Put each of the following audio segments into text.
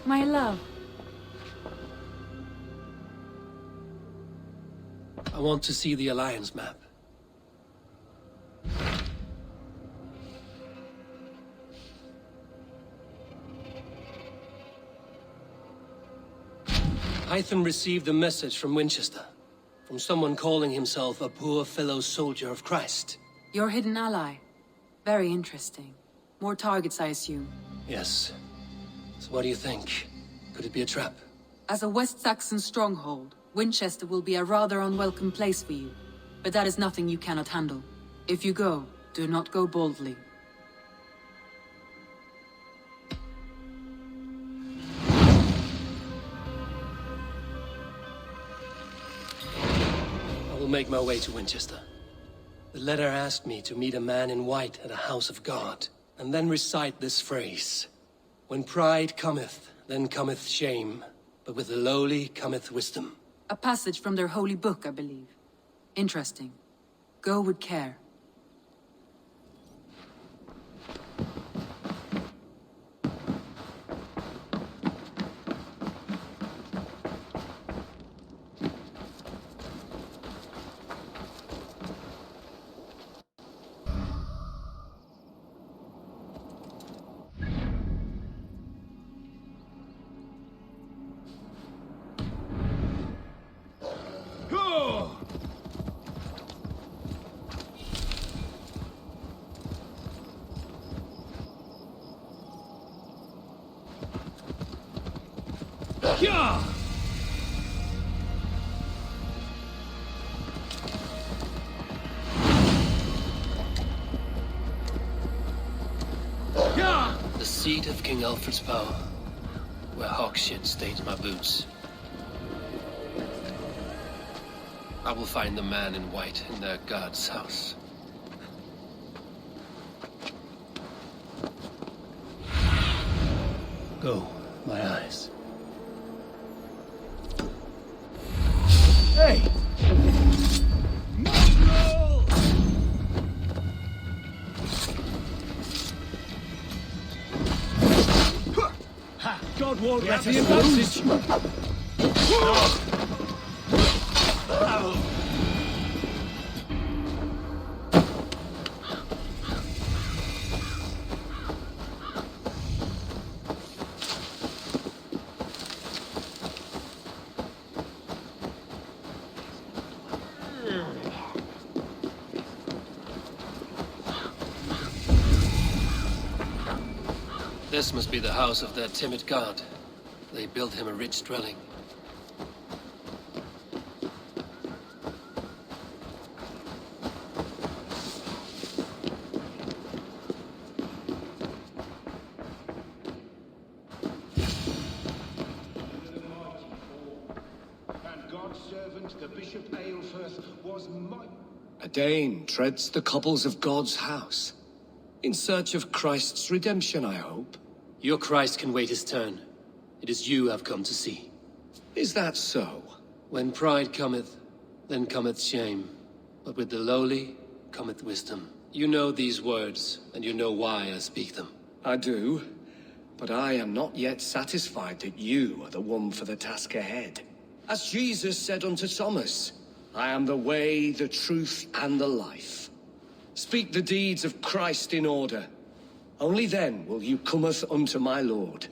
My love. I want to see the Alliance map. Hytham received a message from Wincestre. From someone calling himself a poor fellow soldier of Christ. Your hidden ally. Very interesting. More targets, I assume. Yes. So what do you think? Could it be a trap? As a West Saxon stronghold, Wincestre will be a rather unwelcome place for you. But that is nothing you cannot handle. If you go, do not go boldly. I will make my way to Winchester. The letter asked me to meet a man in white at a house of God, and then recite this phrase. When pride cometh, then cometh shame, but with the lowly cometh wisdom. A passage from their holy book, I believe. Interesting. Go with care. Yeah! The seat of King Alfred's power, where hawk shit stains my boots. I will find the man in white in their god's house. Go, my eyes. Hey! Mongrel! Ha! God won't let us lose. This must be the house of their timid god. They built him a rich dwelling. And God's servant, the Bishop Aelfirth, was my... A Dane treads the cobbles of God's house. In search of Christ's redemption, I hope. Your Christ can wait his turn. It is you I've come to see. Is that so? When pride cometh, then cometh shame. But with the lowly cometh wisdom. You know these words, and you know why I speak them. I do. But I am not yet satisfied that you are the one for the task ahead. As Jesus said unto Thomas, I am the way, the truth, and the life. Speak the deeds of Christ in order. Only then will you cometh unto my Lord.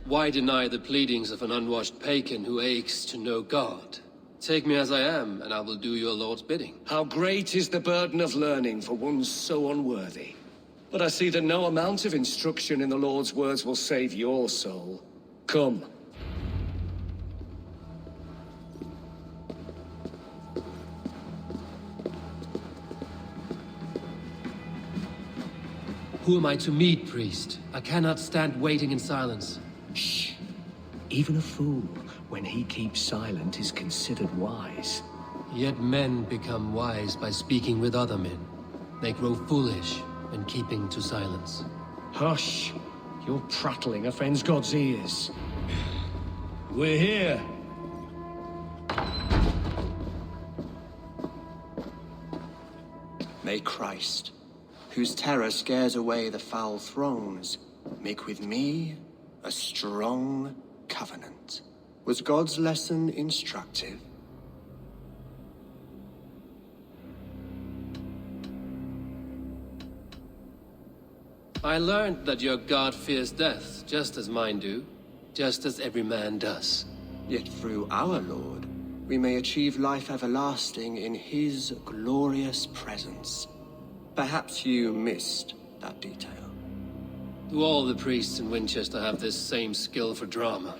Why deny the pleadings of an unwashed pagan who aches to know God? Take me as I am, and I will do your Lord's bidding. How great is the burden of learning for one so unworthy. But I see that no amount of instruction in the Lord's words will save your soul. Come. Who am I to meet, priest? I cannot stand waiting in silence. Shh. Even a fool, when he keeps silent, is considered wise. Yet men become wise by speaking with other men. They grow foolish when keeping to silence. Hush. Your prattling offends God's ears. We're here. May Christ whose terror scares away the foul throngs, make with me a strong covenant. Was God's lesson instructive? I learned that your god fears death, just as mine do, just as every man does. Yet through our Lord, we may achieve life everlasting in his glorious presence. Perhaps you missed that detail. Do all the priests in Winchester have this same skill for drama?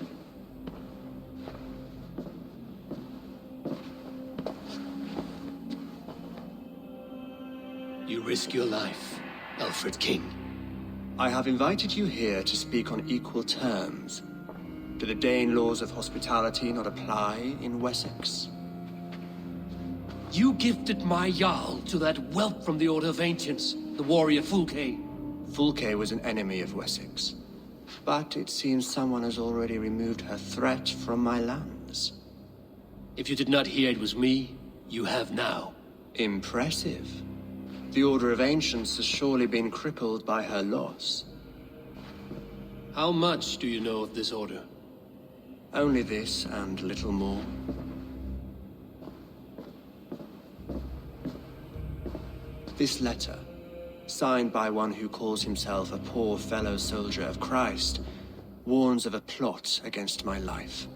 You risk your life, Alfred King. I have invited you here to speak on equal terms. Do the Dane laws of hospitality not apply in Wessex? You gifted my Jarl to that whelp from the Order of Ancients, the warrior Fulke. Fulke was an enemy of Wessex. But it seems someone has already removed her threat from my lands. If you did not hear it was me, you have now. Impressive. The Order of Ancients has surely been crippled by her loss. How much do you know of this order? Only this and little more. This letter, signed by one who calls himself a poor fellow soldier of Christ, warns of a plot against my life.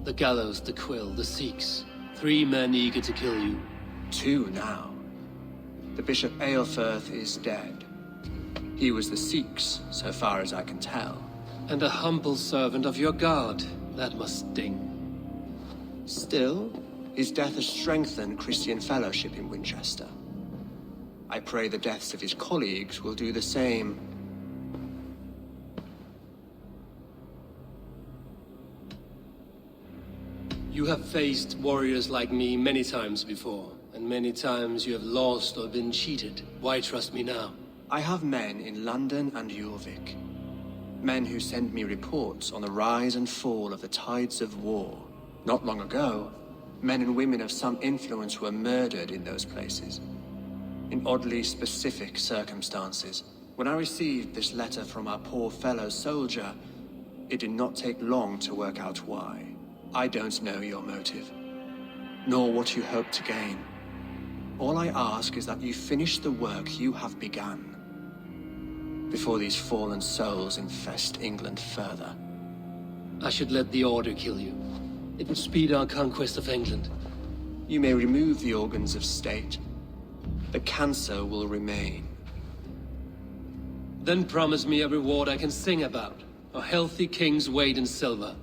The gallows, the quill, the Sikhs. 3 men eager to kill you. 2 now. The Bishop Aelfirth is dead. He was the Sikhs, so far as I can tell. And a humble servant of your god. That must sting. Still, his death has strengthened Christian fellowship in Winchester. I pray the deaths of his colleagues will do the same. You have faced warriors like me many times before, and many times you have lost or been cheated. Why trust me now? I have men in London and Jorvik. Men who send me reports on the rise and fall of the tides of war. Not long ago, men and women of some influence were murdered in those places. In oddly specific circumstances. When I received this letter from our poor fellow soldier, it did not take long to work out why. I don't know your motive, nor what you hope to gain. All I ask is that you finish the work you have begun, before these fallen souls infest England further. I should let the Order kill you. It would speed our conquest of England. You may remove the organs of state. The cancer will remain. Then promise me a reward I can sing about. A healthy king's weight in silver.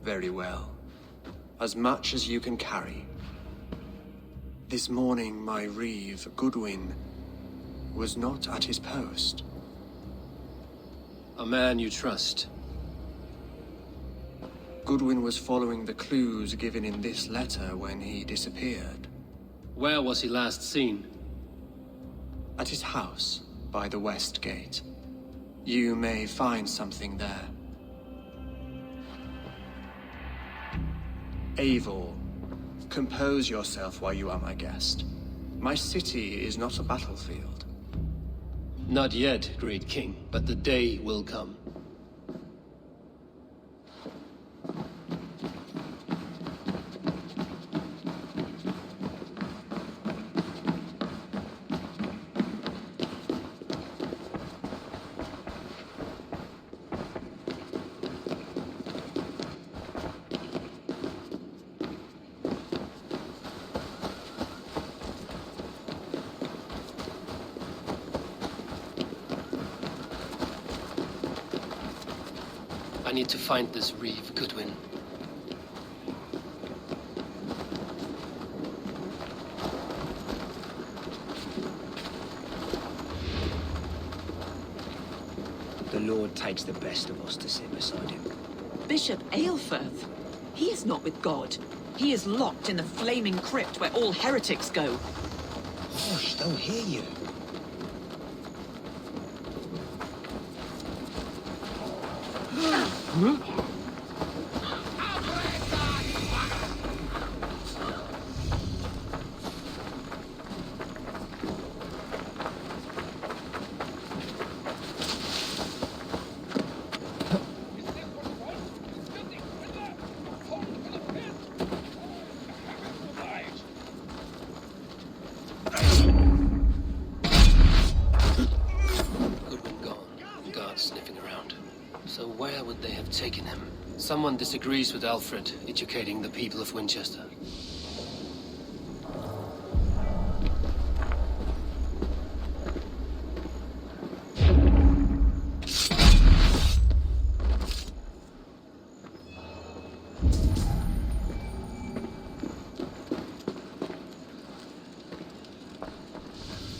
Very well. As much as you can carry. This morning, my reeve, Goodwin, was not at his post. A man you trust. Goodwin was following the clues given in this letter when he disappeared. Where was he last seen? At his house, by the West Gate. You may find something there. Eivor, compose yourself while you are my guest. My city is not a battlefield. Not yet, great king, but the day will come. I need to find this reeve, Goodwin. The Lord takes the best of us to sit beside him. Bishop Aelfirth? He is not with God. He is locked in the flaming crypt where all heretics go. Hush, they'll hear you. Someone disagrees with Alfred educating the people of Winchester.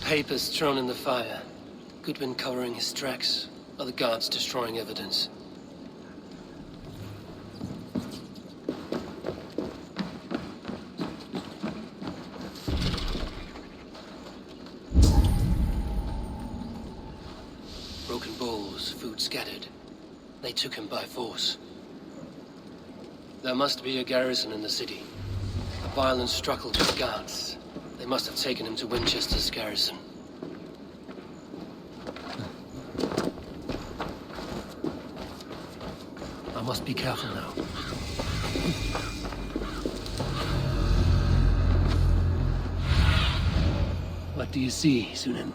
Papers thrown in the fire. Goodwin covering his tracks. Other guards destroying evidence. Broken bowls, food scattered. They took him by force. There must be a garrison in the city. A violent struggle with guards. They must have taken him to Winchester's garrison. I must be careful now. What do you see, Sunan?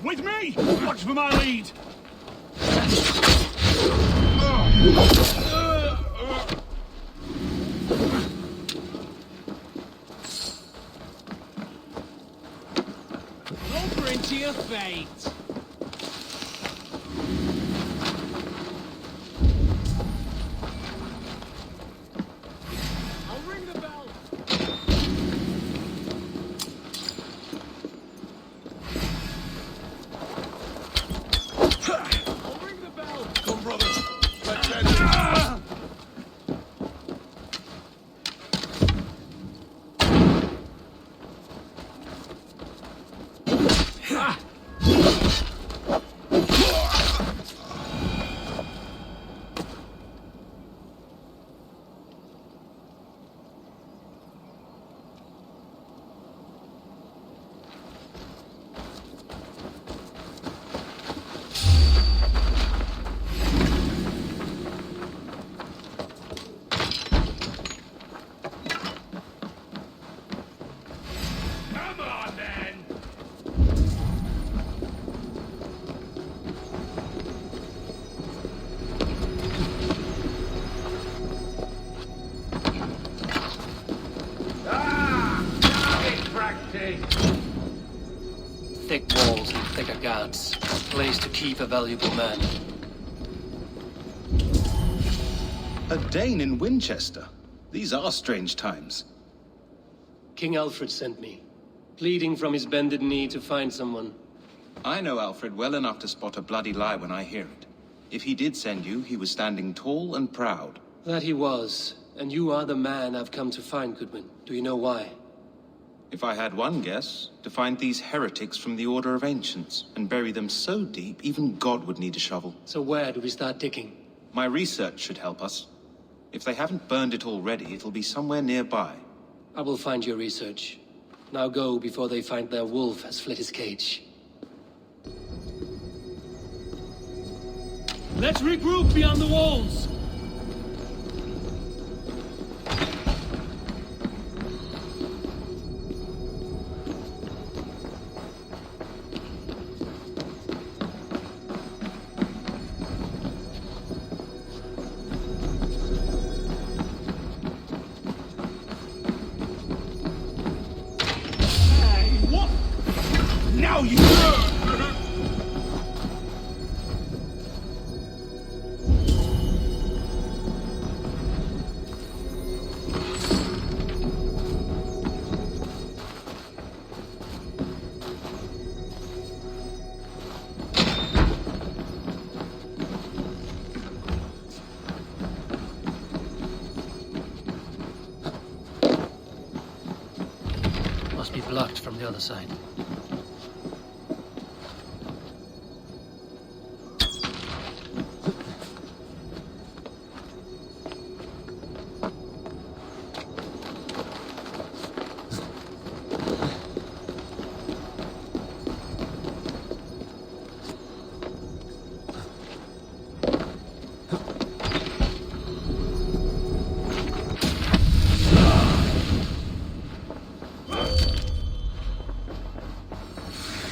With me! Watch for my lead! Over into your fate! I'll ring the bell! I'll ring the bell! Come, brothers. Let's end this. place to keep a valuable man. A Dane in Winchester? These are strange times. King Alfred sent me, pleading from his bended knee to find someone. I know Alfred well enough to spot a bloody lie when I hear it. If he did send you, he was standing tall and proud. That he was, and you are the man I've come to find, Goodwin. Do you know why? If I had one guess, to find these heretics from the Order of Ancients, and bury them so deep, even God would need a shovel. So where do we start digging? My research should help us. If they haven't burned it already, it'll be somewhere nearby. I will find your research. Now go before they find their wolf has fled his cage. Let's regroup beyond the walls! What? Now you... Must be blocked from the other side.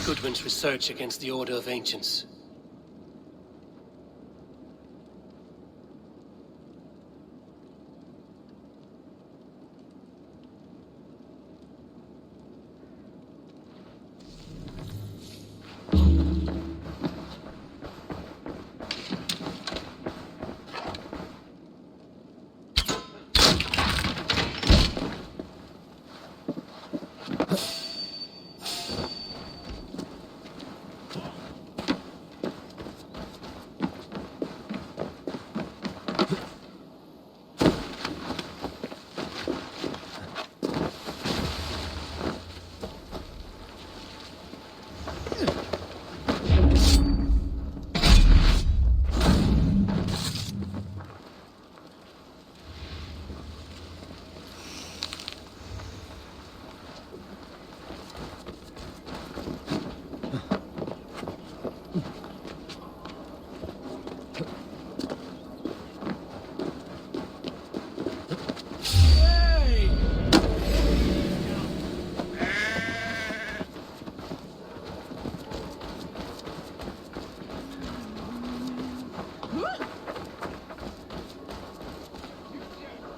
Goodwin's research against the Order of Ancients.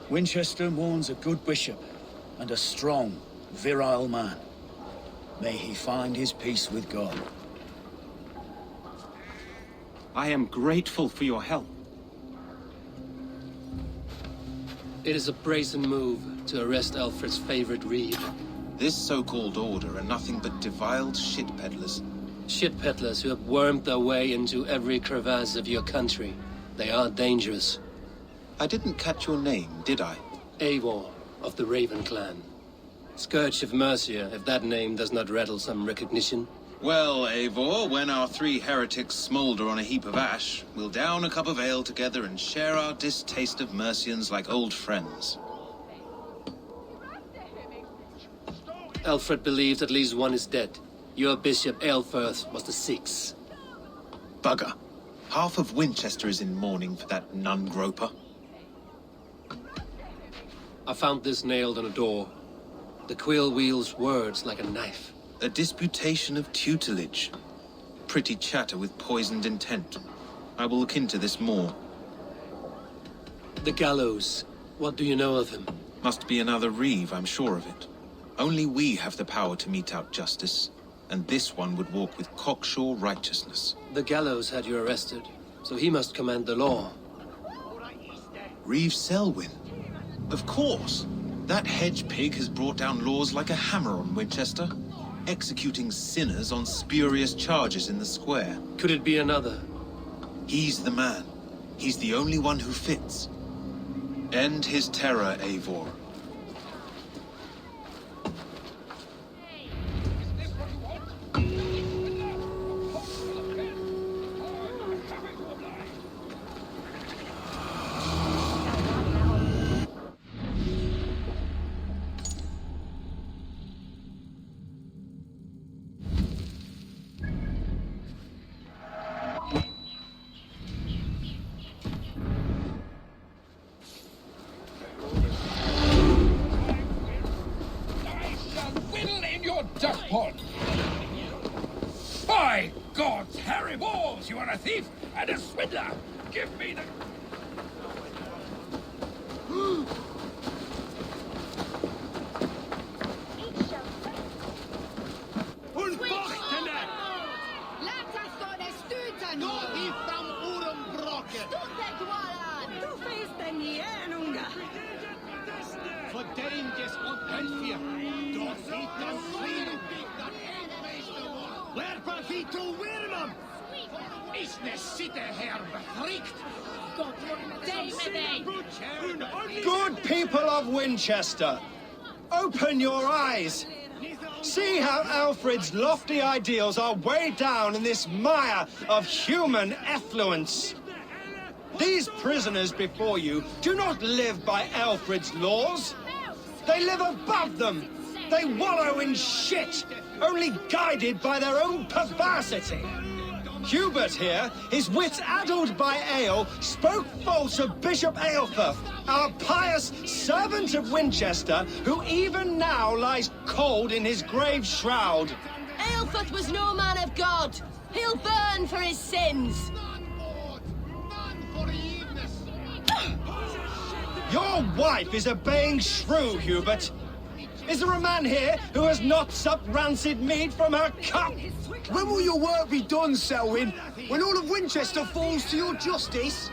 Winchester mourns a good bishop and a strong, virile man. May he find his peace with God. I am grateful for your help. It is a brazen move to arrest Alfred's favorite reeve. This so-called order are nothing but defiled shit peddlers. Shit peddlers who have wormed their way into every crevasse of your country. They are dangerous. I didn't catch your name, did I? Eivor of the Raven clan. Scourge of Mercia, if that name does not rattle some recognition. Well, Eivor, when our three heretics smolder on a heap of ash, we'll down a cup of ale together and share our distaste of Mercians like old friends. Alfred believes at least one is dead. Your Bishop Aelfirth was the sixth. Bugger. Half of Winchester is in mourning for that nun-groper. I found this nailed on a door. The quill wields words like a knife. A disputation of tutelage. Pretty chatter with poisoned intent. I will look into this more. The gallows. What do you know of him? Must be another reeve, I'm sure of it. Only we have the power to mete out justice. and this one would walk with cocksure righteousness. The gallows had you arrested, so he must command the law. Reeve Selwyn. Of course. That hedge pig has brought down laws like a hammer on Winchester, executing sinners on spurious charges in the square. Could it be another? He's the man. He's the only one who fits. End his terror, Eivor. By God's hairy balls, you are a thief and a swindler! Give me the... Good people of Winchester, open your eyes. See how Alfred's lofty ideals are weighed down in this mire of human effluence. These prisoners before you do not live by Alfred's laws. They live above them. They wallow in shit, only guided by their own perversity. Hubert here, his wits addled by ale, spoke false of Bishop Aelfirth, our pious servant of Winchester, who even now lies cold in his grave shroud. Aelfirth was no man of God. He'll burn for his sins. Your wife is obeying shrew, Hubert. Is there a man here who has not supped rancid mead from her cup? When will your work be done, Selwyn? When all of Winchester falls to your justice?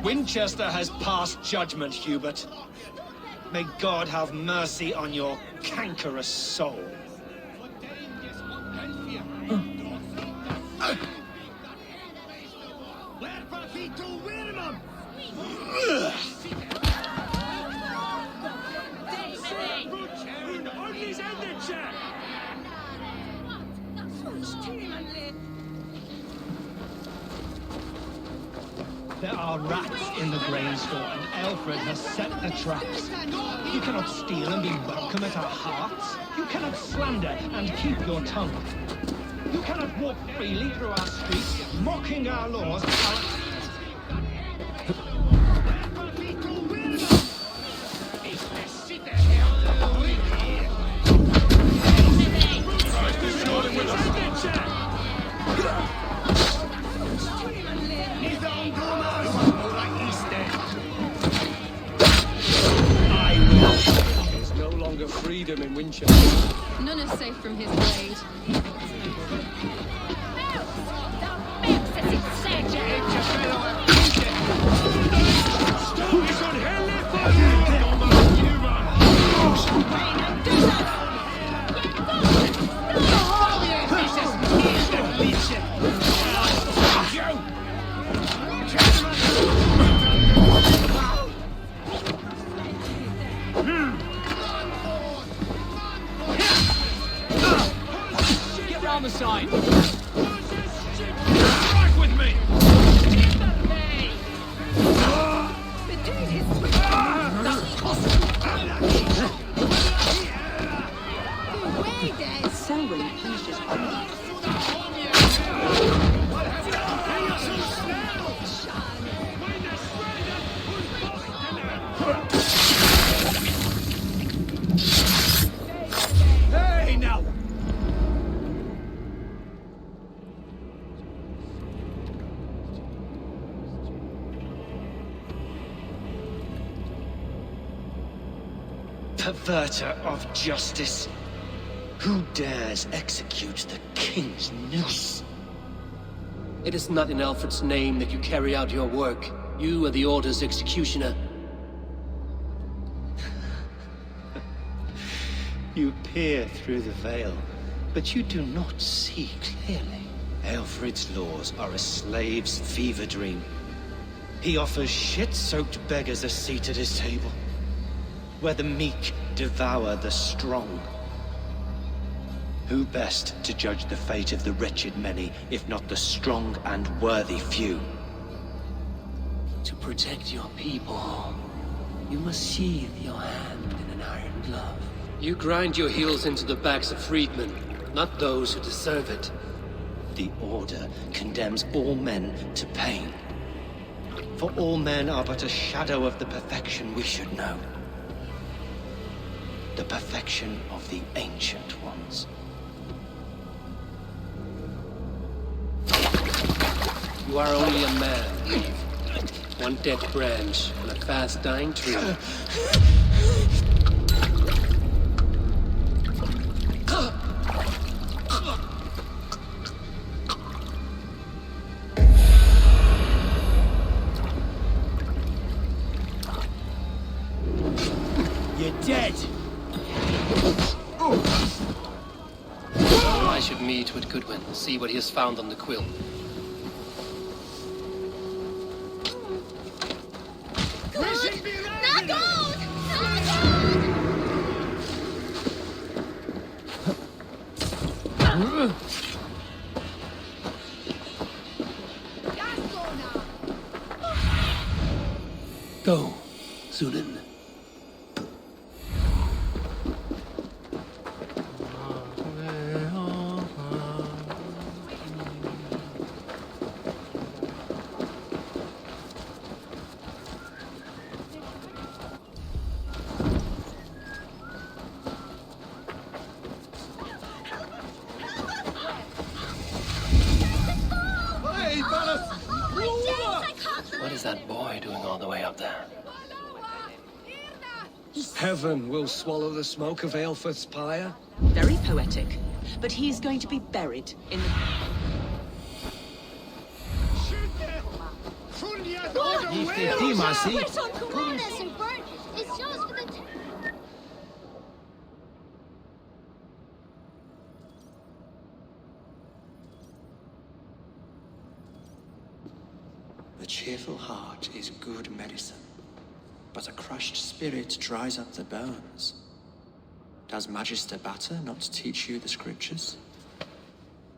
Winchester has passed judgment, Hubert. May God have mercy on your cankerous soul. There are rats in the grain store, and Alfred has set the traps. You cannot steal and be welcome at our hearts. You cannot slander and keep your tongue. You cannot walk freely through our streets, mocking our laws. There's no longer freedom in Winchester. None is safe from his blade. Get round the side! Strike with me! Selwyn punished his brother. Hey, now! perverter of justice. Who dares execute the king's noose? It is not in Alfred's name that you carry out your work. You are the Order's executioner. You peer through the veil, but you do not see clearly. Alfred's laws are a slave's fever dream. He offers shit-soaked beggars a seat at his table, where the meek devour the strong. Who best to judge the fate of the wretched many, if not the strong and worthy few? To protect your people, you must sheathe your hand in an iron glove. You grind your heels into the backs of freedmen, not those who deserve it. The Order condemns all men to pain. For all men are but a shadow of the perfection we should know. The perfection of the Ancient Ones. You are only a man, Eve. One dead branch on a fast-dying tree. You're dead! I should meet with Goodwin, see what he has found on the quill. Go, Zulin. What is that boy doing all the way up there? Heaven will swallow the smoke of Aelfrith's pyre. Very poetic. But he's going to be buried in the... A cheerful heart is good medicine, but a crushed spirit dries up the bones. Does Magister Batter not teach you the scriptures?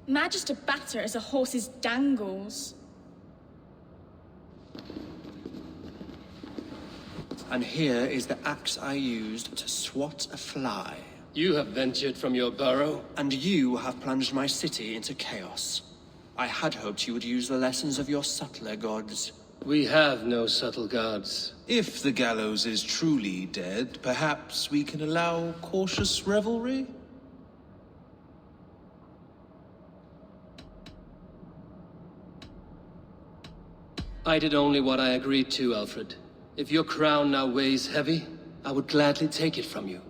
Magister Batter is a horse's dangles. And here is the axe I used to swat a fly. You have ventured from your burrow? And you have plunged my city into chaos. I had hoped you would use the lessons of your subtler gods. We have no subtle gods. If the gallows is truly dead, perhaps we can allow cautious revelry? I did only what I agreed to, Alfred. If your crown now weighs heavy, I would gladly take it from you.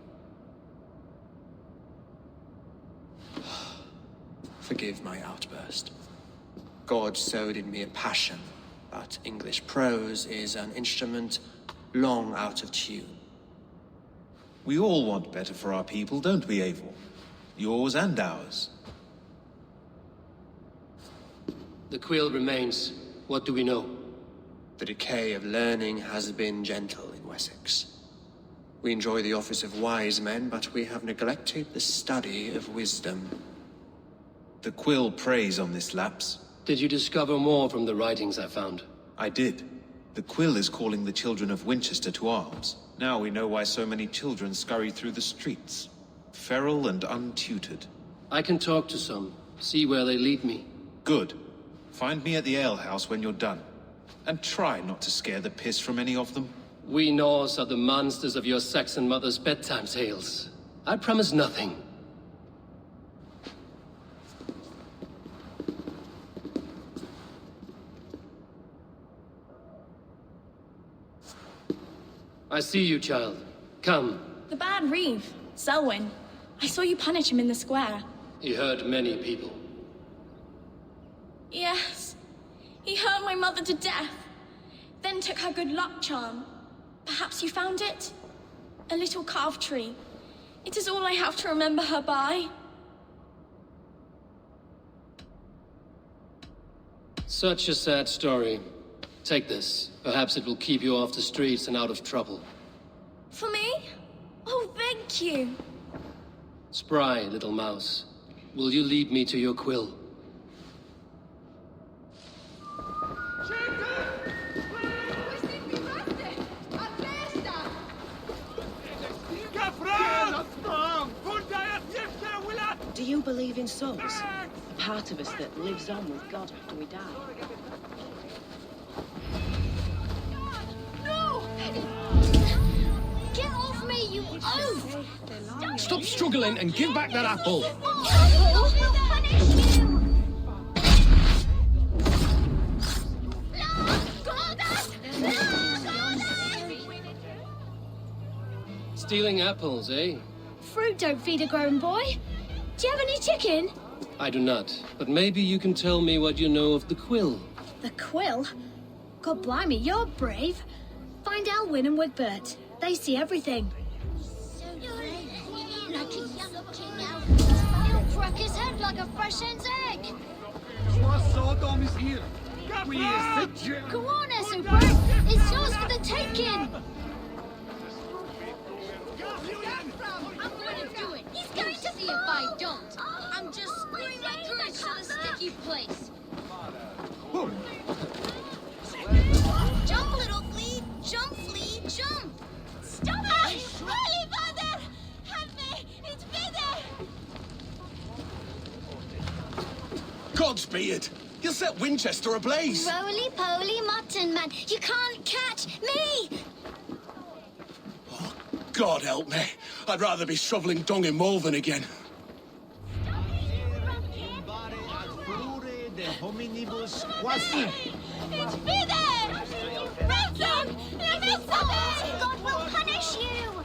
Forgive my outburst. God sowed in me a passion, but English prose is an instrument long out of tune. We all want better for our people, don't we, Eivor? Yours and ours. The quill remains. What do we know? The decay of learning has been gentle in Wessex. We enjoy the office of wise men, but we have neglected the study of wisdom. The quill preys on this lapse. Did you discover more from the writings I found? I did. The quill is calling the children of Winchester to arms. Now we know why so many children scurry through the streets. Feral and untutored. I can talk to some, see where they lead me. Good. Find me at the alehouse when you're done. And try not to scare the piss from any of them. We Norse are the monsters of your Saxon mother's bedtime tales. I promise nothing. I see you, child. Come, The bad reeve, Selwyn. I saw you punish him in the square. He hurt many people. Yes. He hurt my mother to death. Then took her good luck charm. Perhaps you found it? A little carved tree. It is all I have to remember her by. Such a sad story. Take this. Perhaps it will keep you off the streets and out of trouble. For me? Oh, thank you. Spry, little mouse. Will you lead me to your quill? Do you believe in souls? The part of us that lives on with God after we die? No! Get off me, you oaf! Stop struggling and give back that apple. Stealing apples, eh? Fruit don't feed a grown boy. Do you have any chicken? I do not, but maybe you can tell me what you know of the quill. The quill? God blimey, you're brave. Find Elwyn and Wigbert. They see everything. Like a young king out. He'll crack his head like a fresh hen's egg. Sodom is here. Go on, Esselbert. It's yours for the taking. I'm going to do it. He's going to see if I don't. I'm just screwing my courage to the sticky place. Jump, little flea. Jump, flea. Jump. Stop it! Holy Mother! Help me! It's Peter! Godspeed! You'll set Winchester ablaze. Roly-poly mutton man. You can't catch me! God help me. I'd rather be shoveling dung in Malvern again. It's Peter! Ransom! God will punish you!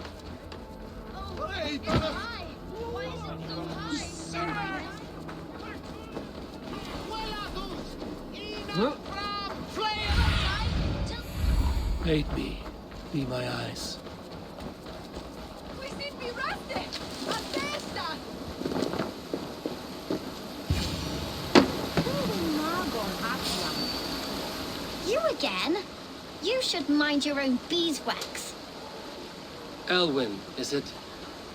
Aid me. Be my eyes. You again? You should mind your own beeswax. Elwyn, is it?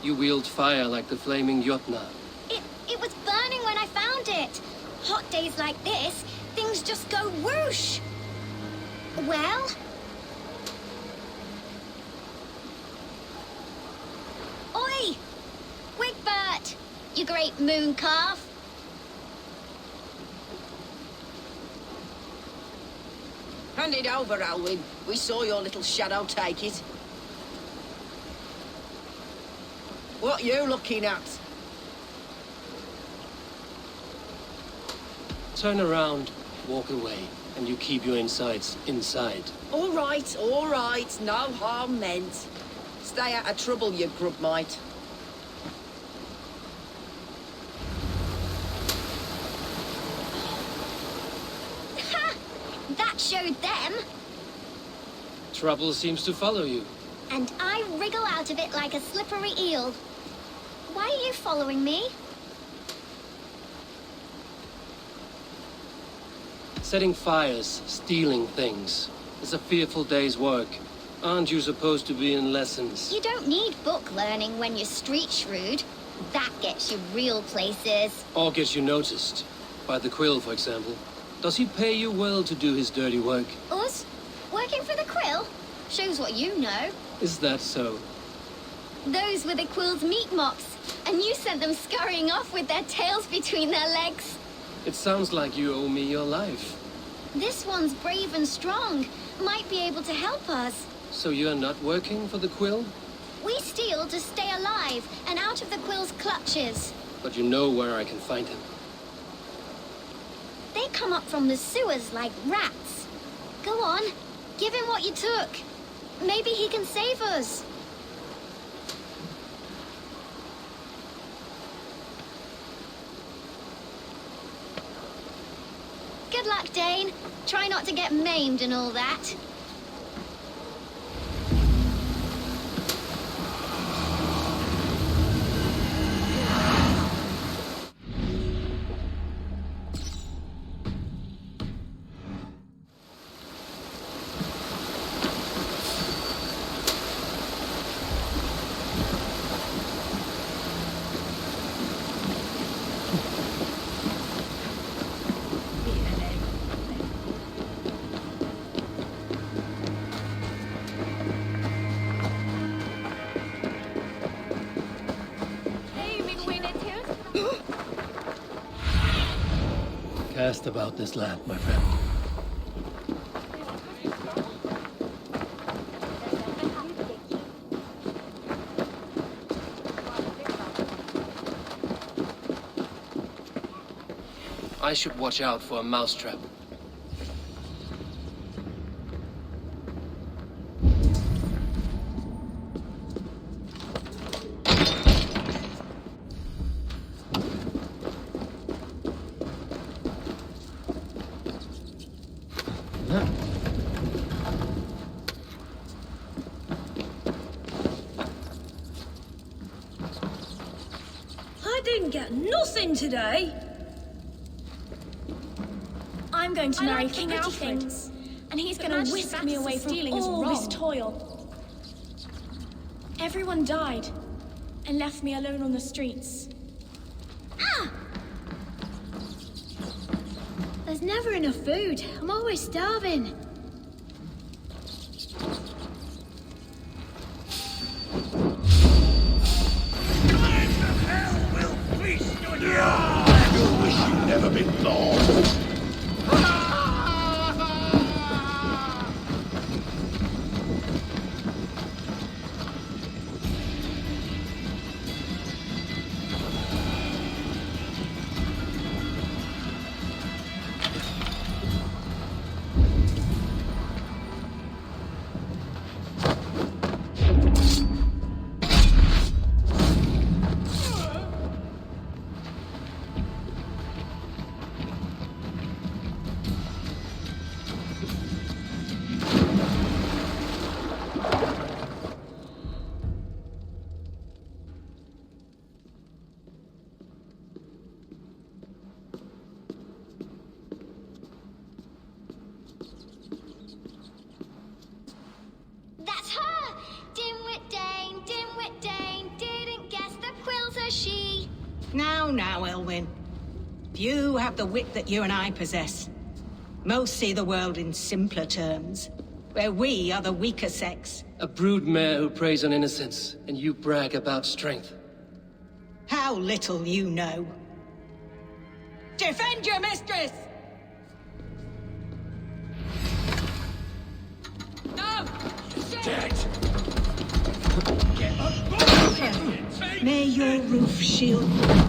You wield fire like the flaming Jotna. It was burning when I found it. Hot days like this, things just go whoosh. Well? Oi! Wigbert! You great moon calf. Hand it over, Alwyn. We saw your little shadow take it. What you looking at? Turn around, walk away, and you keep your insides inside. All right, no harm meant. Stay out of trouble, you grub mite. Ha! That showed them. Trouble seems to follow you. And I wriggle out of it like a slippery eel. Why are you following me? Setting fires, stealing things. It's a fearful day's work. Aren't you supposed to be in lessons? You don't need book learning when you're street shrewd. That gets you real places. Or gets you noticed. By the Quill, for example. Does he pay you well to do his dirty work? Us? Working for the Quill? Shows what you know. Is that so? Those were the Quill's meat mops, and you sent them scurrying off with their tails between their legs. It sounds like you owe me your life. This one's brave and strong. Might be able to help us. So you're not working for the Quill? We steal to stay alive and out of the Quill's clutches. But you know where I can find him. They come up from the sewers like rats. Go on, give him what you took. Maybe he can save us. Good luck, Dane. Try not to get maimed and all that. Cast about this land, my friend. I should watch out for a mousetrap. I didn't get nothing today. I'm going to marry like King pretty Alfred, things, and he's but going to Majesty's whisk me away from stealing is all this wrong. toil. Everyone died and left me alone on the streets. There's never enough food. I'm always starving. You wish you'd never been born. That's her! Dimwit Dane, didn't guess the quilter she. Now, Elwyn. Few have the wit that you and I possess. Most see the world in simpler terms, where we are the weaker sex. A broodmare who preys on innocence, and you brag about strength. How little you know. Defend your mistress! No! Dead! May your roof shield you.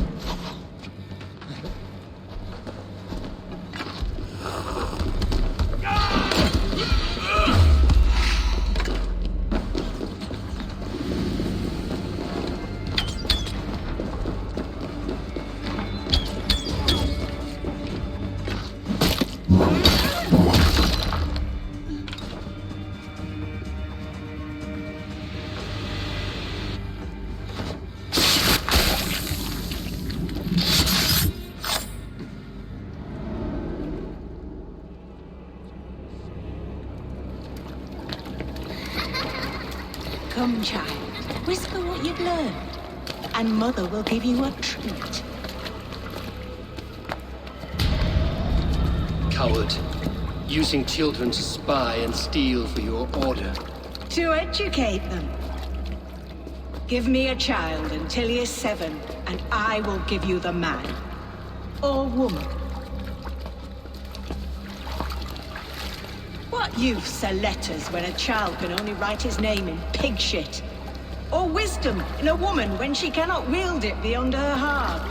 Come, child. Whisper what you've learned, and Mother will give you a treat. Coward. Using children to spy and steal for your order. To educate them. Give me a child until he is 7, and I will give you the man. Or woman. What use are letters when a child can only write his name in pig shit? Or wisdom in a woman when she cannot wield it beyond her heart?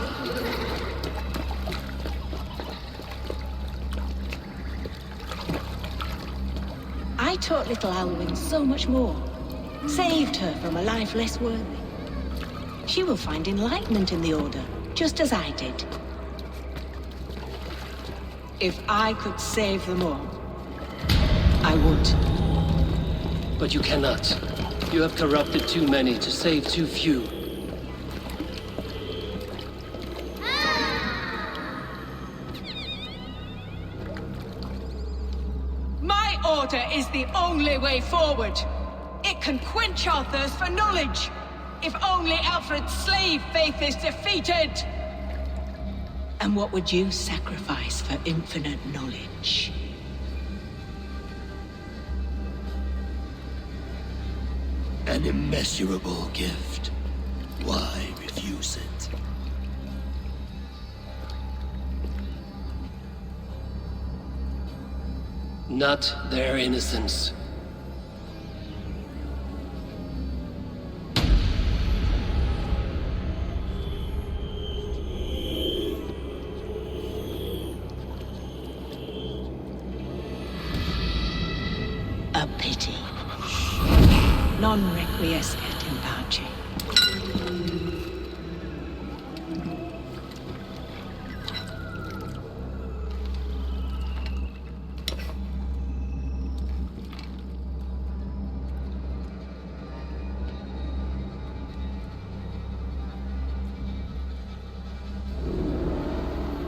I taught little Alwyn so much more. Saved her from a life less worthy. She will find enlightenment in the Order, just as I did. If I could save them all, I would. But you cannot. You have corrupted too many to save too few. My order is the only way forward. It can quench our thirst for knowledge. If only Alfred's slave faith is defeated. And what would you sacrifice for infinite knowledge? An immeasurable gift. Why refuse it? Not their innocence. A pity. Non requiescat in pace.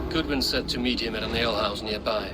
Goodwin said to meet him at an alehouse nearby.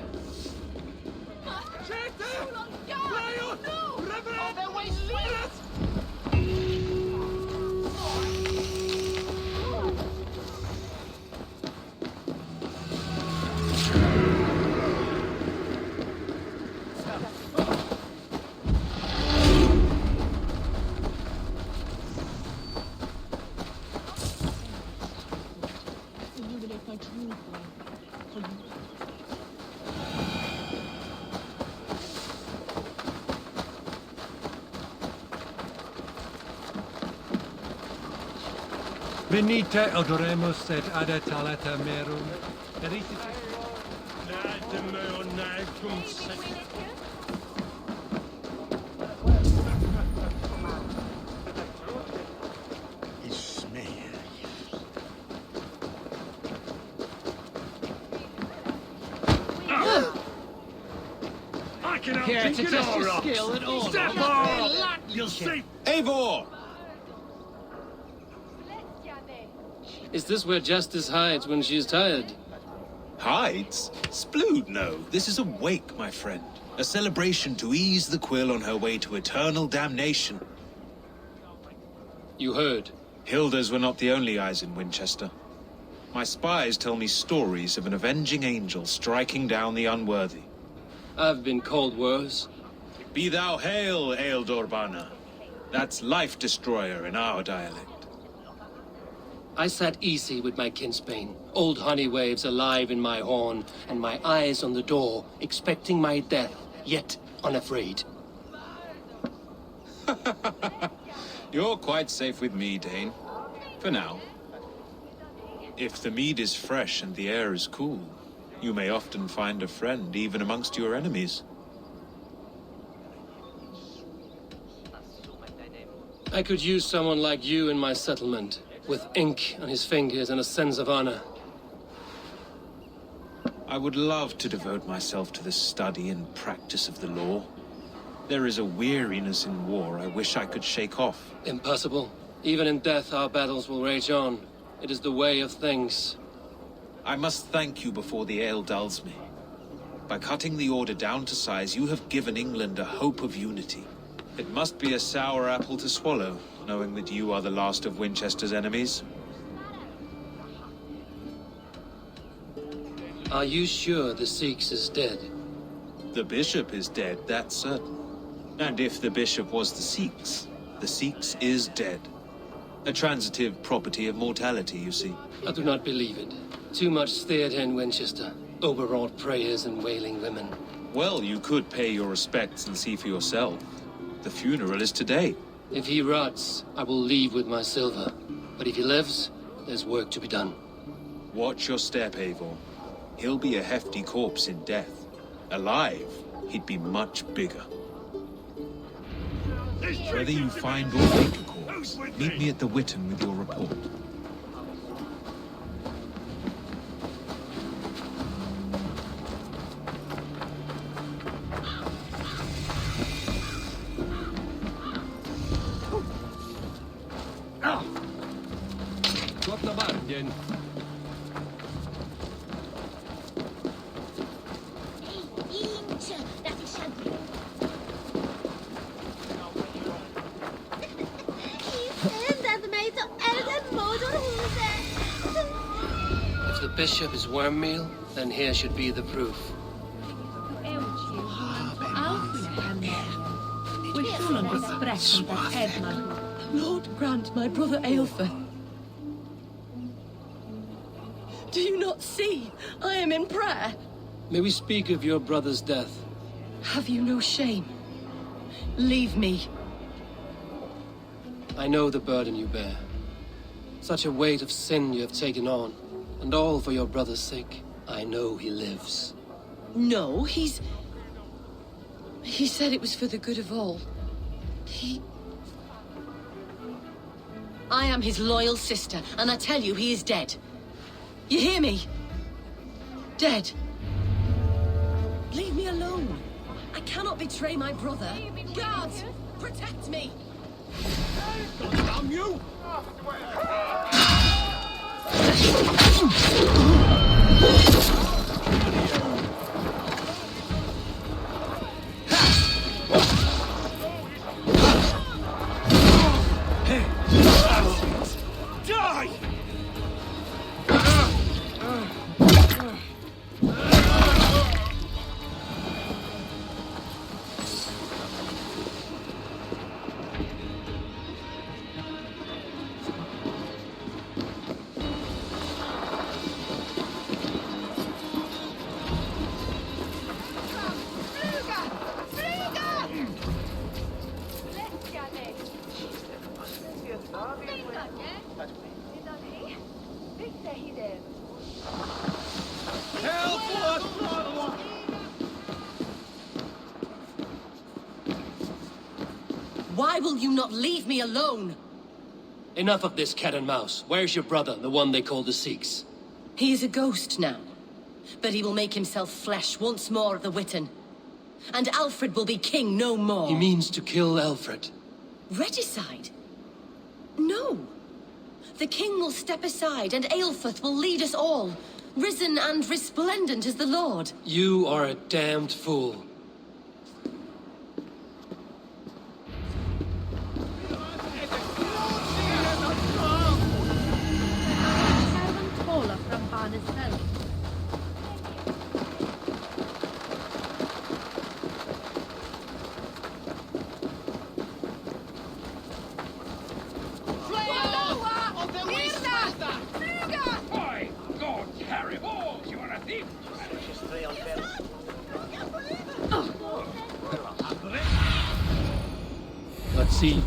Venite odoremus et adetaleta merum. I can Care to test your skill at all? Step on! You'll see. Eivor! Is this where justice hides when she is tired? Hides? Splood, no. This is a wake, my friend. A celebration to ease the quill on her way to eternal damnation. You heard. Hilda's were not the only eyes in Winchester. My spies tell me stories of an avenging angel striking down the unworthy. I've been called worse. Be thou hail, Ealdorbanna. That's Life Destroyer in our dialect. I sat easy with my kinsbane, old honey waves alive in my horn, and my eyes on the door, expecting my death, yet unafraid. You're quite safe with me, Dane. For now. If the mead is fresh and the air is cool, you may often find a friend even amongst your enemies. I could use someone like you in my settlement, with ink on his fingers and a sense of honor. I would love to devote myself to the study and practice of the law. There is a weariness in war I wish I could shake off. Impossible. Even in death, our battles will rage on. It is the way of things. I must thank you before the ale dulls me. By cutting the order down to size, you have given England a hope of unity. It must be a sour apple to swallow, knowing that you are the last of Winchester's enemies. Are you sure the Sikhs is dead? The bishop is dead, that's certain. And if the bishop was the Sikhs is dead. A transitive property of mortality, you see. I do not believe it. Too much theatre in Winchester. Overwrought prayers and wailing women. Well, you could pay your respects and see for yourself. The funeral is today. If he rots, I will leave with my silver. But if he lives, there's work to be done. Watch your step, Eivor. He'll be a hefty corpse in death. Alive, he'd be much bigger. Whether you find or make a corpse, meet me at the Witten with your report. Got the bargain. If the bishop is worm meal, then here should be the proof. Lord grant my brother Aelfred. Do you not see? I am in prayer. May we speak of your brother's death? Have you no shame? Leave me. I know the burden you bear. Such a weight of sin you have taken on, and all for your brother's sake. I know he lives. No, He said it was for the good of all. I am his loyal sister, and I tell you, he is dead. You hear me? Dead. Leave me alone. I cannot betray my brother. Guards, protect me! Damn you! Die! Why will you not leave me alone? Enough of this cat and mouse. Where's your brother, the one they call the Sikhs? He is a ghost now. But he will make himself flesh once more of the Witten. And Alfred will be king no more. He means to kill Alfred. Regicide? No. The king will step aside, and Aelfrith will lead us all, risen and resplendent as the Lord. You are a damned fool. Let's see.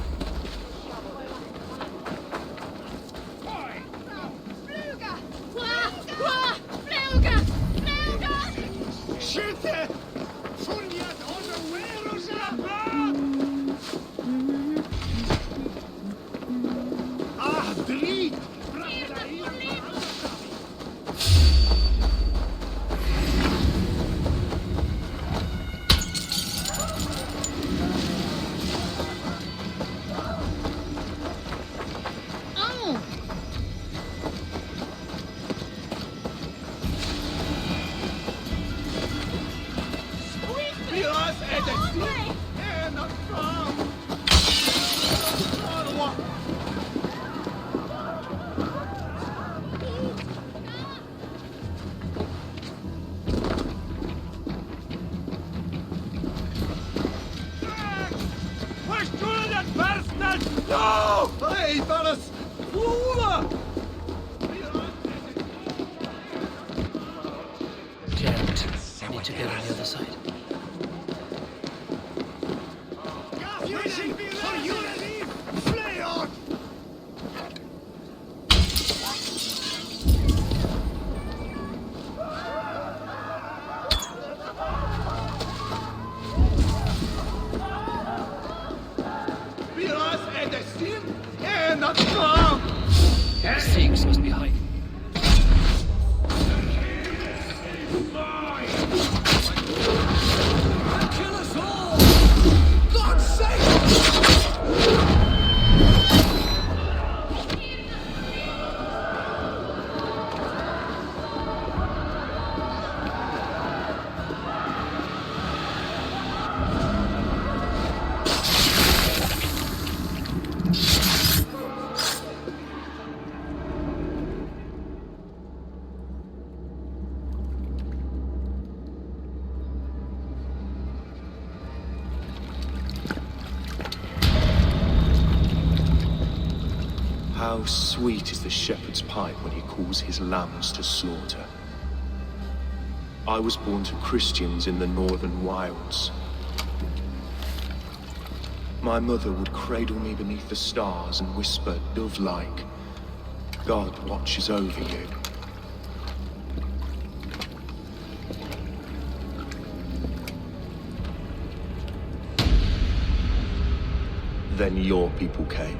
No! Hey, Valis! Damn it. I need to get on the other side. The Sikhs must be hiding. Kill us all! God's sake! How sweet is the shepherd's pipe when he calls his lambs to slaughter. I was born to Christians in the northern wilds. My mother would cradle me beneath the stars and whisper, dove-like, God watches over you. Then your people came,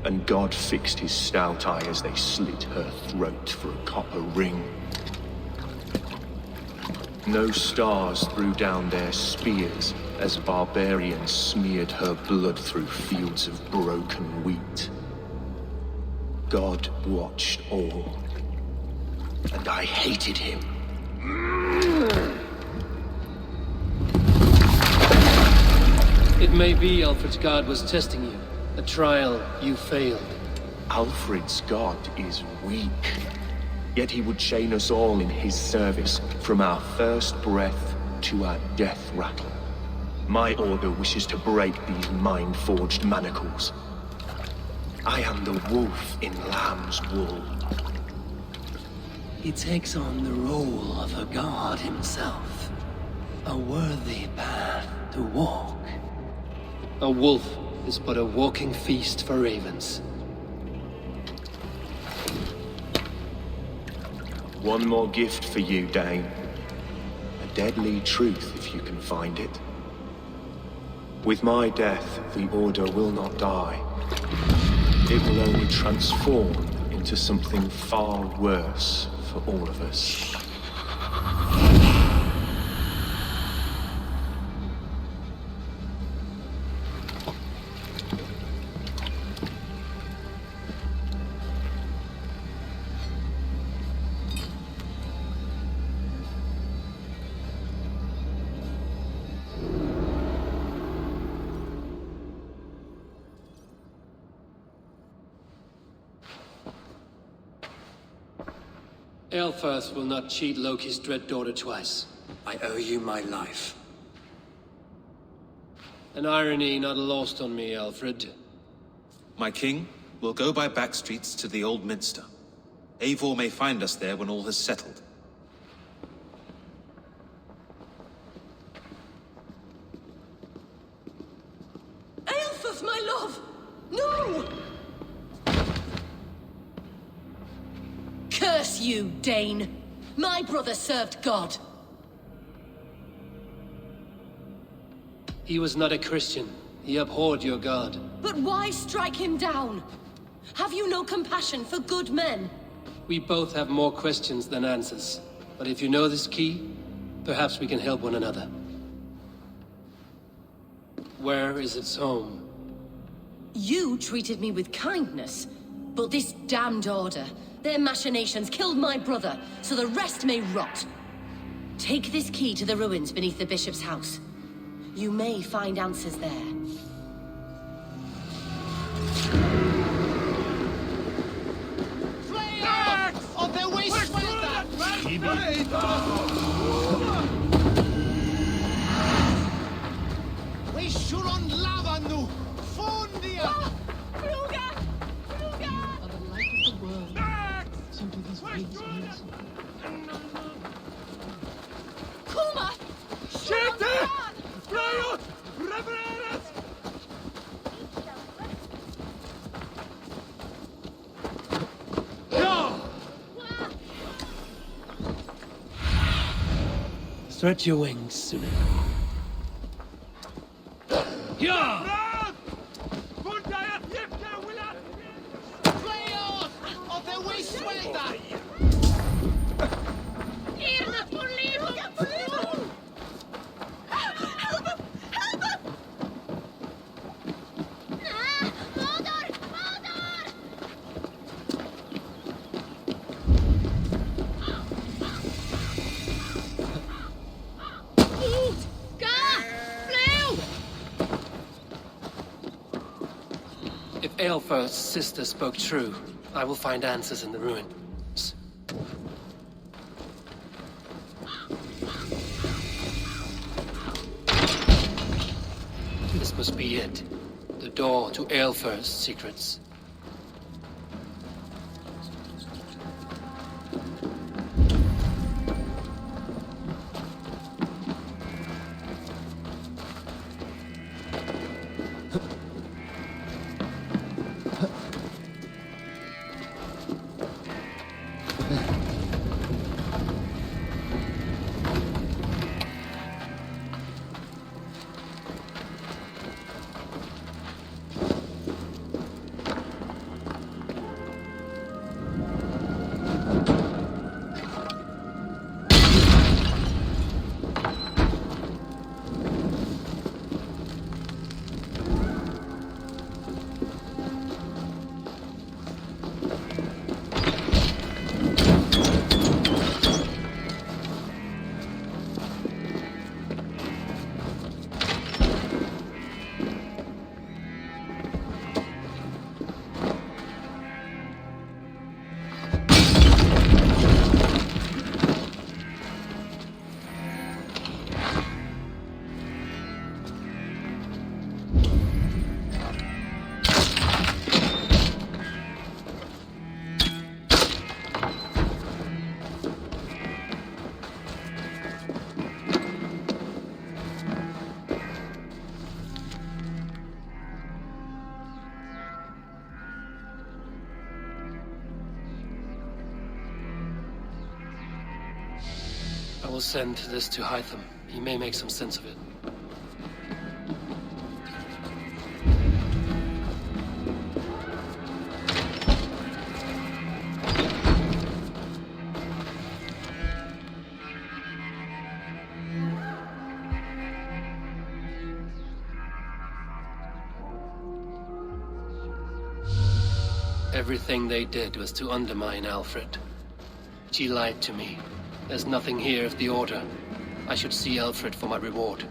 and God fixed his stout eye as they slit her throat for a copper ring. No stars threw down their spears as barbarians smeared her blood through fields of broken wheat. God watched all, and I hated him. It may be Alfred's god was testing you. A trial you failed. Alfred's god is weak. Yet he would chain us all in his service, from our first breath to our death rattle. My order wishes to break these mind-forged manacles. I am the wolf in lamb's wool. He takes on the role of a god himself. A worthy path to walk. A wolf is but a walking feast for ravens. One more gift for you, Dane. A deadly truth, if you can find it. With my death, the Order will not die. It will only transform into something far worse for all of us. Aelfirth will not cheat Loki's dread daughter twice. I owe you my life. An irony not lost on me, Alfred. My king, we'll go by back streets to the Old Minster. Eivor may find us there when all has settled. Aelfirth, my love! No! Curse you, Dane! My brother served God. He was not a Christian. He abhorred your god. But why strike him down? Have you no compassion for good men? We both have more questions than answers. But if you know this key, perhaps we can help one another. Where is its home? You treated me with kindness, but this damned Order, their machinations killed my brother, so the rest may rot. Take this key to the ruins beneath the bishop's house. You may find answers there. We should on lava nu! Fondia! Kuma! Siete! Frejot! Revereres! No! Stretch your wings, Sune. Ja! If Aelfirth's sister spoke true, I will find answers in the ruins. This must be it. The door to Aelfirth's secrets. I will send this to Hytham. He may make some sense of it. Everything they did was to undermine Alfred. She lied to me. There's nothing here of the Order. I should see Alfred for my reward.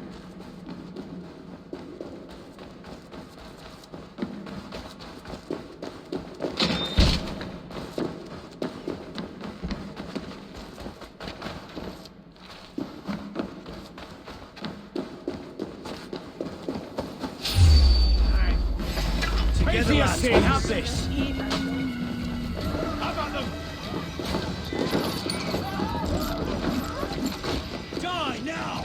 Together, lads, we have this. How about them? Die now!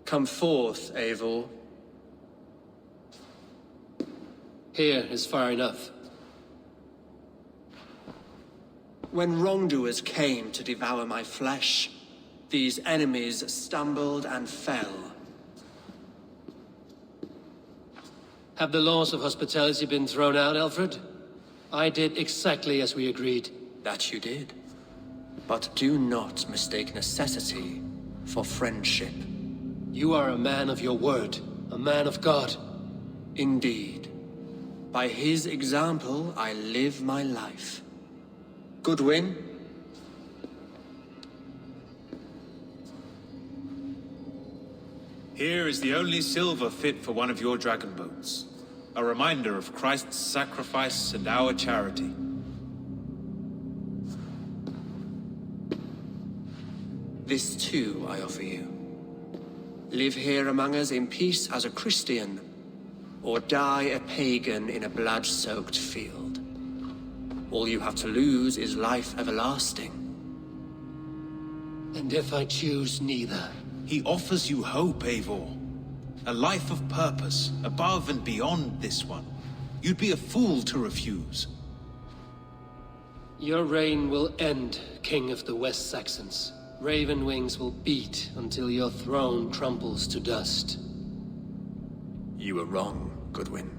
Come forth, Eivor. Here is far enough. When wrongdoers came to devour my flesh, these enemies stumbled and fell. Have the laws of hospitality been thrown out, Alfred? I did exactly as we agreed. That you did. But do not mistake necessity for friendship. You are a man of your word, a man of God. Indeed. By his example, I live my life. Goodwin? Here is the only silver fit for one of your dragon boats. A reminder of Christ's sacrifice and our charity. This too I offer you. Live here among us in peace as a Christian, or die a pagan in a blood-soaked field. All you have to lose is life everlasting. And if I choose neither? He offers you hope, Eivor. A life of purpose, above and beyond this one. You'd be a fool to refuse. Your reign will end, King of the West Saxons. Raven wings will beat until your throne crumbles to dust. You were wrong, Goodwin.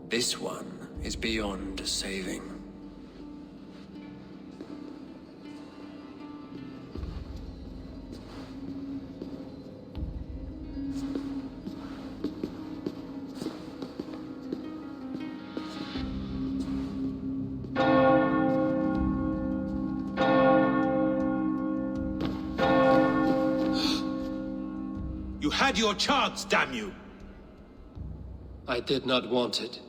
This one is beyond saving. You had your chance, damn you! I did not want it.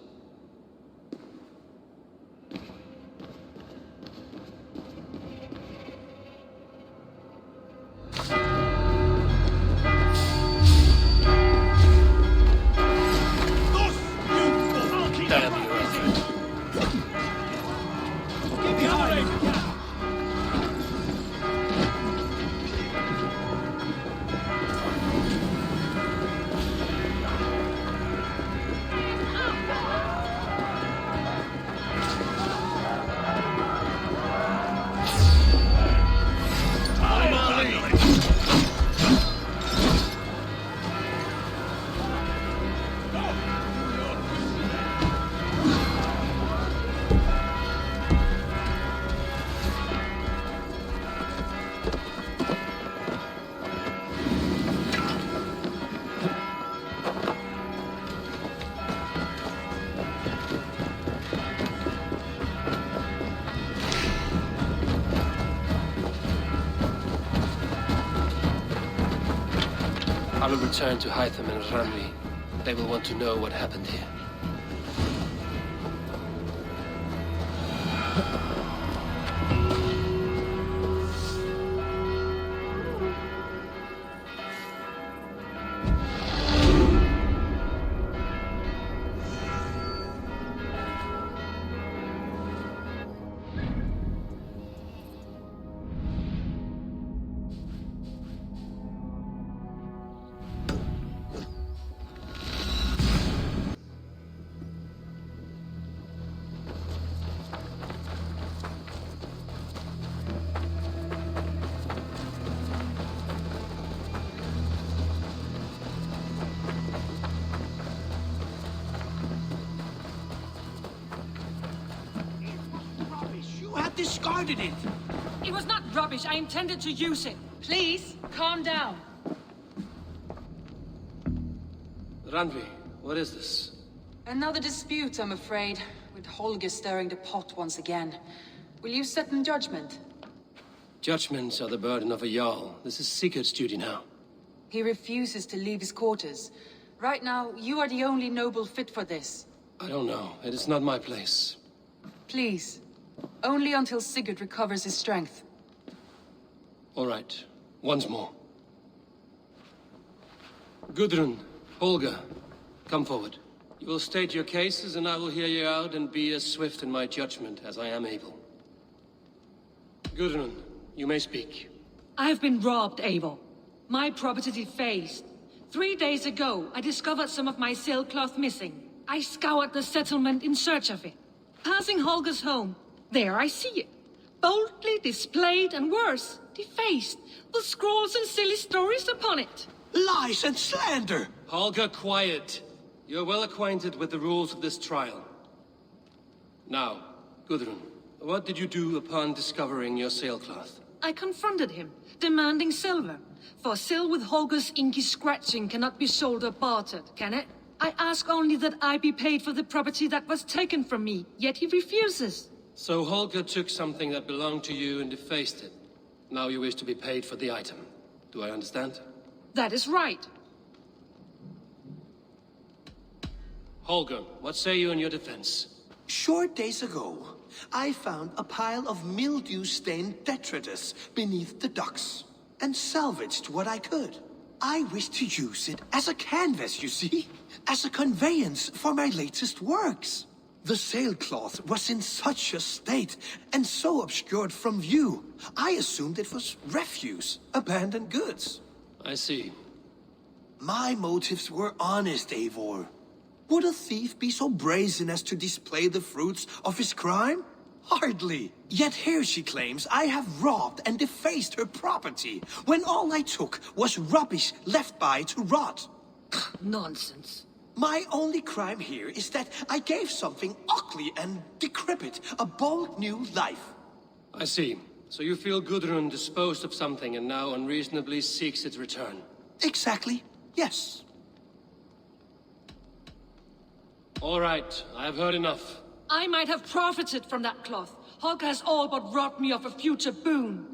Damn you, Alfred. Get behind! I will return to Hytham and Ranvi. They will want to know what happened here. Discarded it! It was not rubbish. I intended to use it. Please, calm down. Ranvi, what is this? Another dispute, I'm afraid, with Holger stirring the pot once again. Will you sit in judgment? Judgments are the burden of a Jarl. This is Sigurd's duty now. He refuses to leave his quarters. Right now, you are the only noble fit for this. I don't know. It is not my place. Please. Only until Sigurd recovers his strength. All right. Once more. Gudrun, Holger, come forward. You will state your cases, and I will hear you out and be as swift in my judgment as I am able. Gudrun, you may speak. I have been robbed, Eivor. My property defaced. 3 days ago, I discovered some of my sailcloth missing. I scoured the settlement in search of it. Passing Holger's home, there I see it. Boldly displayed and worse, defaced, with scrolls and silly stories upon it. Lies and slander! Holger, quiet. You're well acquainted with the rules of this trial. Now, Gudrun, what did you do upon discovering your sailcloth? I confronted him, demanding silver. For sil with Holger's inky scratching cannot be sold or bartered, can it? I ask only that I be paid for the property that was taken from me, yet he refuses. So Holger took something that belonged to you and defaced it. Now you wish to be paid for the item. Do I understand? That is right. Holger, what say you in your defense? Short days ago, I found a pile of mildew-stained detritus beneath the docks, and salvaged what I could. I wish to use it as a canvas, you see? As a conveyance for my latest works. The sailcloth was in such a state, and so obscured from view, I assumed it was refuse, abandoned goods. I see. My motives were honest, Eivor. Would a thief be so brazen as to display the fruits of his crime? Hardly. Yet here she claims I have robbed and defaced her property, when all I took was rubbish left by to rot. Nonsense. My only crime here is that I gave something ugly and decrepit a bold new life. I see. So you feel Gudrun disposed of something and now unreasonably seeks its return? Exactly, yes. All right, I have heard enough. I might have profited from that cloth. Holger has all but robbed me of a future boon.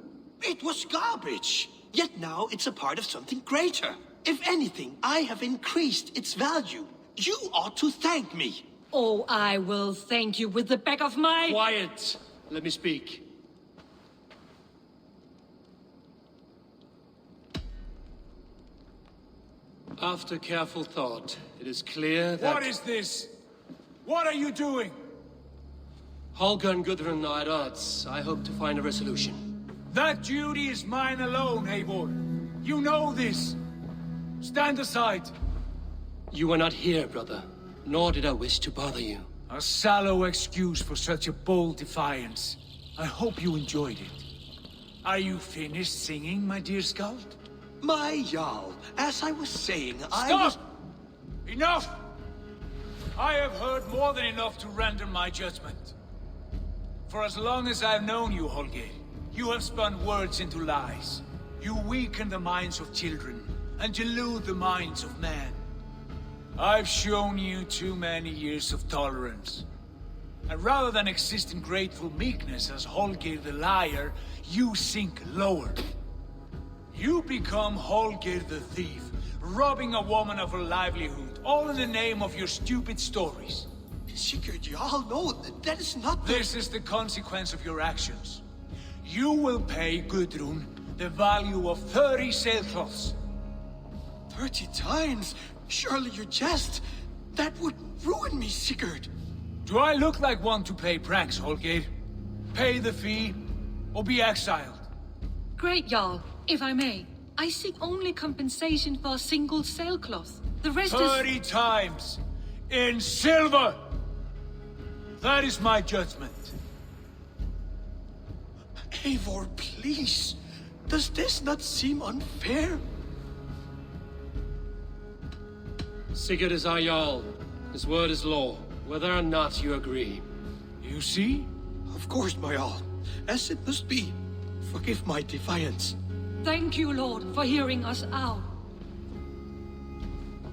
It was garbage. Yet now it's a part of something greater. If anything, I have increased its value. You ought to thank me. Oh, I will thank you with the back of my... Quiet! Let me speak. After careful thought, it is clear that... What is this? What are you doing? Holger and Gudrun are at odds. I hope to find a resolution. That duty is mine alone, Eivor. You know this. Stand aside. You were not here, brother. Nor did I wish to bother you. A sallow excuse for such a bold defiance. I hope you enjoyed it. Are you finished singing, my dear Skald? My Jarl, as I was saying, Stop! Enough! I have heard more than enough to render my judgment. For as long as I've known you, Holger, you have spun words into lies. You weaken the minds of children, and delude the minds of men. I've shown you too many years of tolerance. And rather than exist in grateful meekness as Holger the liar, you sink lower. You become Holger the thief, robbing a woman of her livelihood, all in the name of your stupid stories. Sigurd, you all know that is not the... This is the consequence of your actions. You will pay Gudrun the value of 30 sailcloths. 30 times? Surely you jest. That would ruin me, Sigurd. Do I look like one to pay pranks, Holgate? Pay the fee, or be exiled? Great Jarl, if I may. I seek only compensation for a single sailcloth. The rest 30 times! In silver! That is my judgment. Eivor, please. Does this not seem unfair? Sigurd is our Jarl. His word is law, whether or not you agree. You see? Of course, my Jarl. As it must be. Forgive my defiance. Thank you, Lord, for hearing us out.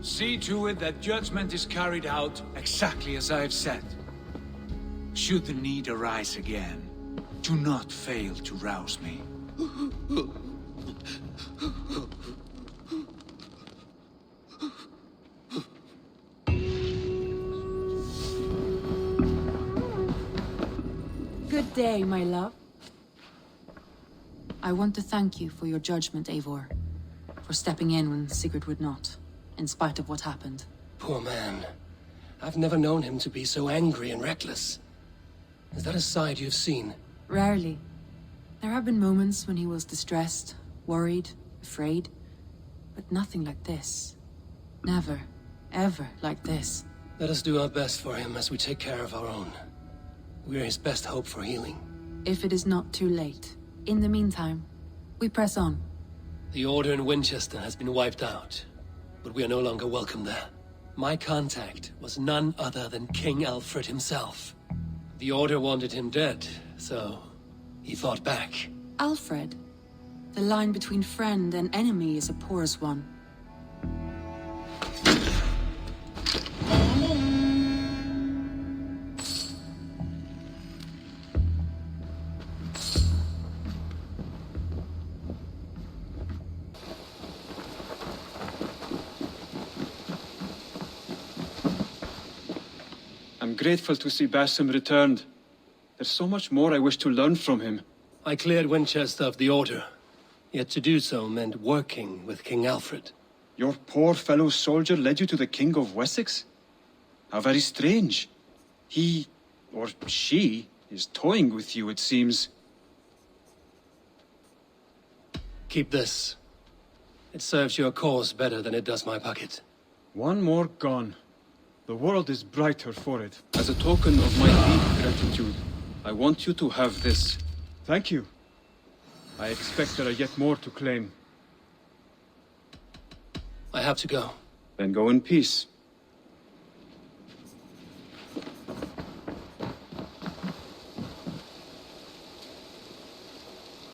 See to it that judgment is carried out exactly as I have said. Should the need arise again, do not fail to rouse me. Good day, my love. I want to thank you for your judgment, Eivor. For stepping in when Sigurd would not, in spite of what happened. Poor man. I've never known him to be so angry and reckless. Is that a side you've seen? Rarely. There have been moments when he was distressed, worried, afraid. But nothing like this. Never, ever like this. Let us do our best for him as we take care of our own. We are his best hope for healing. If it is not too late. In the meantime, we press on. The Order in Winchester has been wiped out, but we are no longer welcome there. My contact was none other than King Alfred himself. The Order wanted him dead, so he fought back. Alfred? The line between friend and enemy is a porous one. I'm grateful to see Basim returned. There's so much more I wish to learn from him. I cleared Winchester of the Order. Yet to do so meant working with King Alfred. Your poor fellow soldier led you to the King of Wessex? How very strange. He, or she, is toying with you, it seems. Keep this. It serves your cause better than it does my pocket. One more gone. The world is brighter for it. As a token of my deep gratitude, I want you to have this. Thank you. I expect there are yet more to claim. I have to go. Then go in peace.